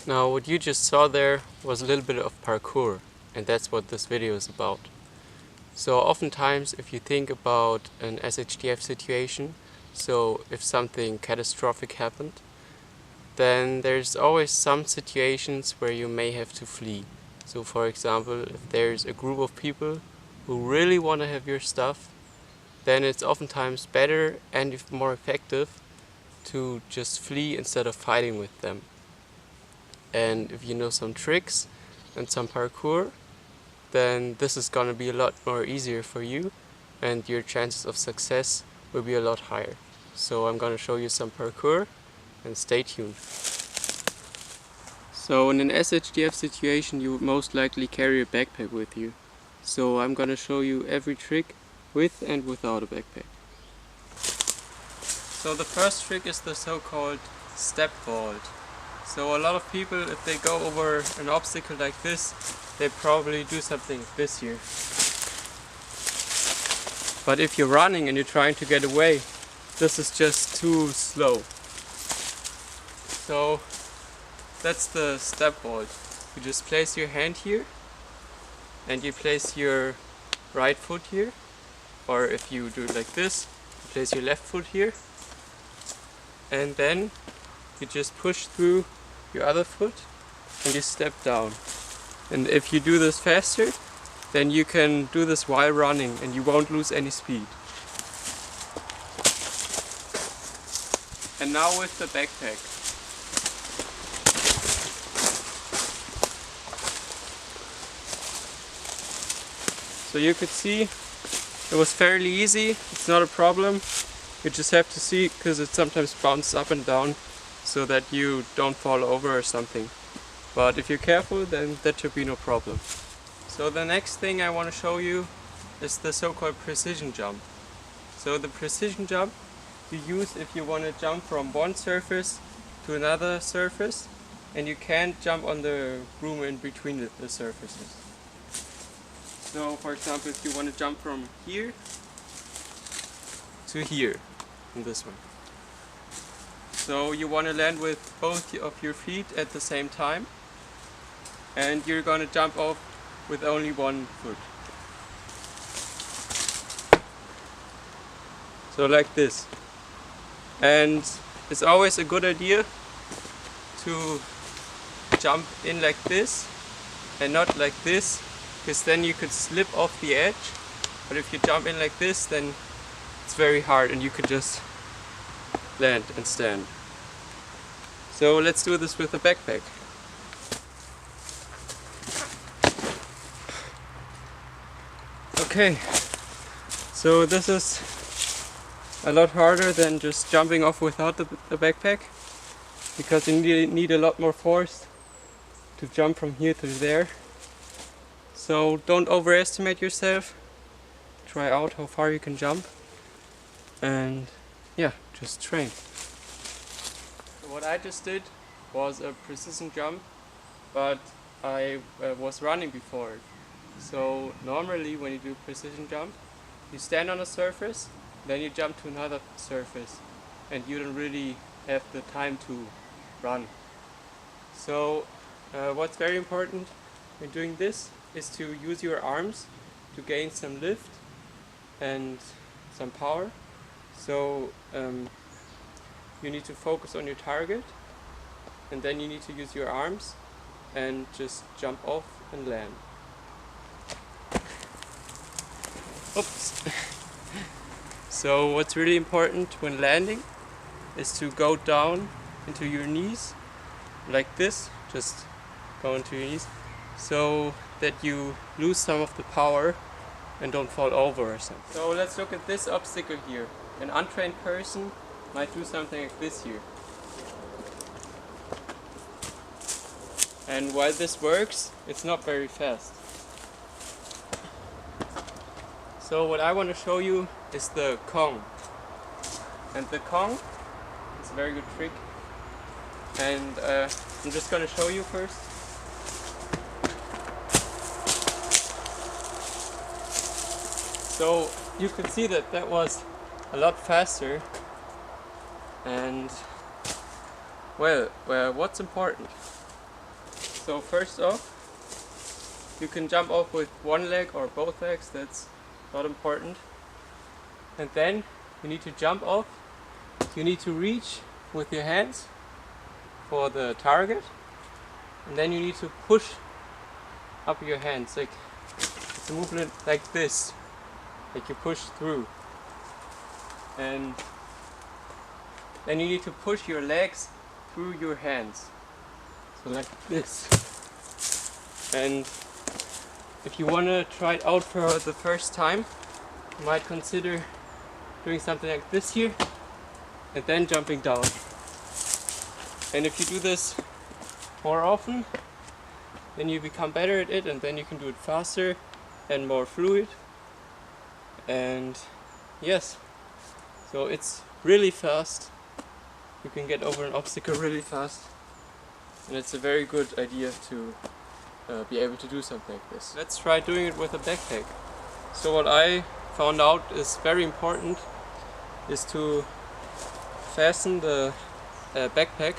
Now what you just saw there was a little bit of parkour, and that's what this video is about. So oftentimes if you think about an SHTF situation, so if something catastrophic happened, then there's always some situations where you may have to flee. So for example, if there's a group of people who really want to have your stuff, then it's oftentimes better and more effective to just flee instead of fighting with them. And if you know some tricks and some parkour, then this is gonna be a lot more easier for you and your chances of success will be a lot higher. So I'm gonna show you some parkour and stay tuned. So in an SHTF situation you would most likely carry a backpack with you. So I'm gonna show you every trick with and without a backpack. So the first trick is the so-called step vault. So a lot of people, if they go over an obstacle like this, they probably do something like this here. But if you're running and you're trying to get away, this is just too slow. So that's the step vault. You just place your hand here and you place your right foot here, or if you do it like this, you place your left foot here, and then you just push through your other foot and you step down. And if you do this faster, then you can do this while running and you won't lose any speed. And now with the backpack. So you could see it was fairly easy, it's not a problem. You just have to see, because it sometimes bounces up and down, so that you don't fall over or something. But if you're careful, then that should be no problem. So the next thing I want to show you is the so-called precision jump. So the precision jump you use if you want to jump from one surface to another surface, and you can't jump on the room in between the surfaces. So for example, if you want to jump from here to here, in this one. So you want to land with both of your feet at the same time, and you're going to jump off with only one foot. So like this. And it's always a good idea to jump in like this and not like this, because then you could slip off the edge. But if you jump in like this, then it's very hard and you could just land and stand. So let's do this with a backpack. Okay, so this is a lot harder than just jumping off without the backpack, because you need a lot more force to jump from here to there. So don't overestimate yourself. Try out how far you can jump, and yeah, just train. What I just did was a precision jump, but I was running before it. So normally when you do precision jump, you stand on a surface, then you jump to another surface, and you don't really have the time to run. So what's very important when doing this is to use your arms to gain some lift and some power. So you need to focus on your target, and then you need to use your arms and just jump off and land. Oops! So what's really important when landing is to go down into your knees like this, just go into your knees, so that you lose some of the power and don't fall over or something. So let's look at this obstacle here. An untrained person might do something like this here. And while this works, it's not very fast. So what I want to show you is the Kong. And the Kong is a very good trick. And I'm just going to show you first. So you can see that that was a lot faster. And well, what's important So first off, you can jump off with one leg or both legs, that's not important. And then you need to jump off. You need to reach with your hands for the target, and then you need to push up your hands, like it's a movement like this, like you push through. And then you need to push your legs through your hands, so like this. And if you want to try it out for the first time, you might consider doing something like this here and then jumping down. And if you do this more often, then you become better at it, and then you can do it faster and more fluid. And yes, so it's really fast. You can get over an obstacle really fast, and it's a very good idea to be able to do something like this. Let's try doing it with a backpack. So what I found out is very important is to fasten the backpack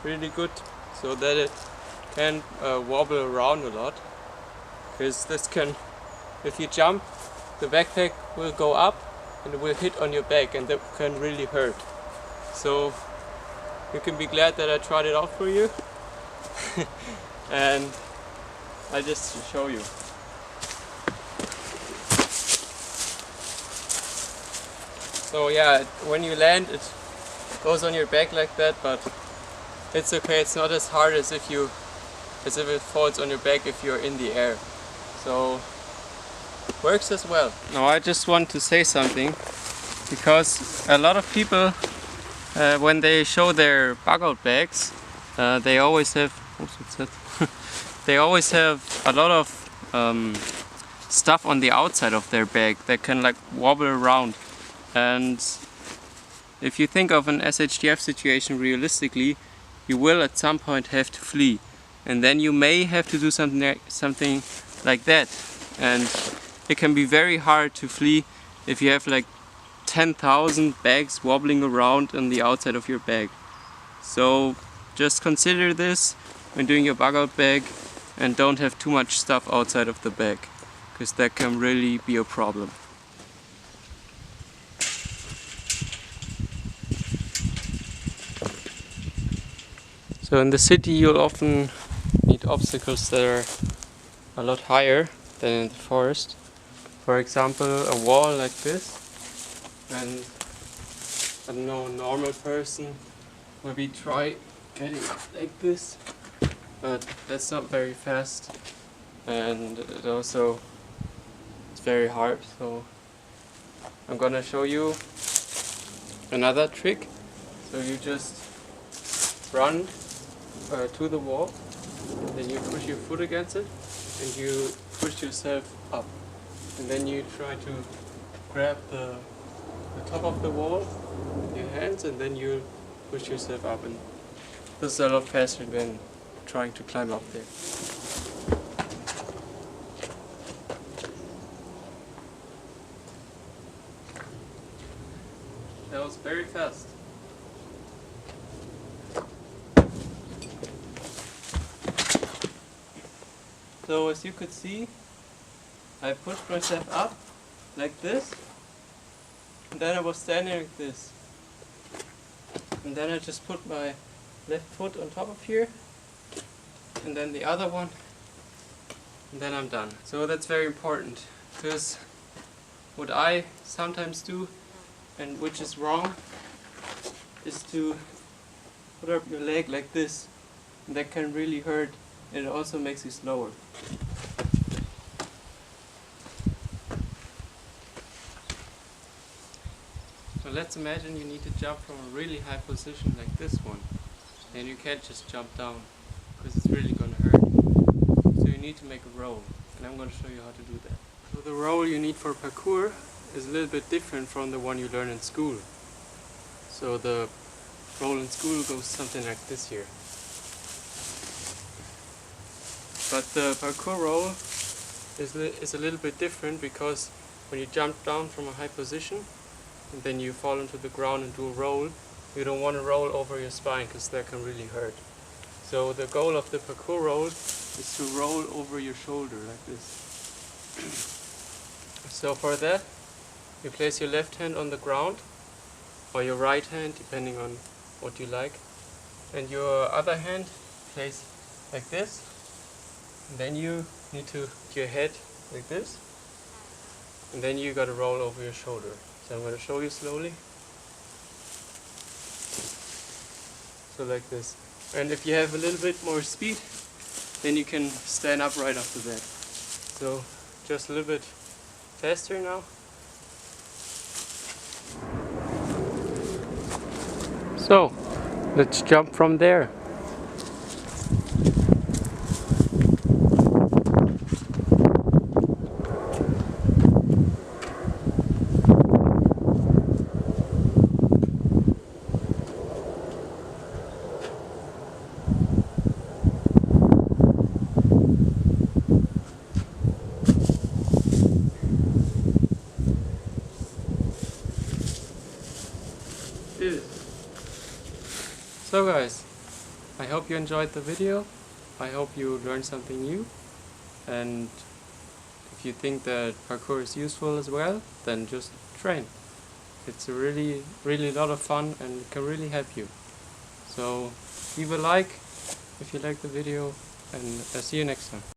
really good so that it can wobble around a lot, because this can, if you jump, the backpack will go up and it will hit on your back, and that can really hurt. So you can be glad that I tried it out for you and I just show you. So yeah, when you land it goes on your back like that, but it's okay, it's not as hard as if it falls on your back if you're in the air. So works as well. Now I just want to say something, because a lot of people when they show their bug out bags, they always have they always have a lot of stuff on the outside of their bag that can like wobble around. And if you think of an SHTF situation realistically, you will at some point have to flee, and then you may have to do something like that, and it can be very hard to flee if you have like 10,000 bags wobbling around on the outside of your bag. So just consider this when doing your bug out bag, and don't have too much stuff outside of the bag, because that can really be a problem. So in the city you'll often meet obstacles that are a lot higher than in the forest. For example, a wall like this, and I don't know, a normal person maybe try getting up like this, but that's not very fast, and it also it's very hard. So I'm gonna show you another trick. So you just run to the wall, then you push your foot against it and you push yourself up, and then you try to grab the top of the wall with your hands, and then you push yourself up, and this is a lot faster than trying to climb up there. That was very fast. So as you could see, I pushed myself up like this, and then I was standing like this, and then I just put my left foot on top of here, and then the other one, and then I'm done. So that's very important, because what I sometimes do, and which is wrong, is to put up your leg like this, and that can really hurt, and it also makes you slower. So let's imagine you need to jump from a really high position like this one, and you can't just jump down because it's really going to hurt. So you need to make a roll, and I'm going to show you how to do that. So the roll you need for parkour is a little bit different from the one you learn in school. So the roll in school goes something like this here. But the parkour roll is a little bit different, because when you jump down from a high position and then you fall into the ground and do a roll, you don't want to roll over your spine, because that can really hurt. So the goal of the parkour roll is to roll over your shoulder like this. So for that, you place your left hand on the ground, or your right hand, depending on what you like, and your other hand place like this. And then you need to put your head like this, and then you gotta roll over your shoulder. So I'm gonna show you slowly. So like this. And if you have a little bit more speed, then you can stand up right after that. So just a little bit faster now. So let's jump from there. So guys, I hope you enjoyed the video. I hope you learned something new, and if you think that parkour is useful as well, then just train. It's a really a lot of fun and can really help you. So leave a like if you like the video, and I'll see you next time.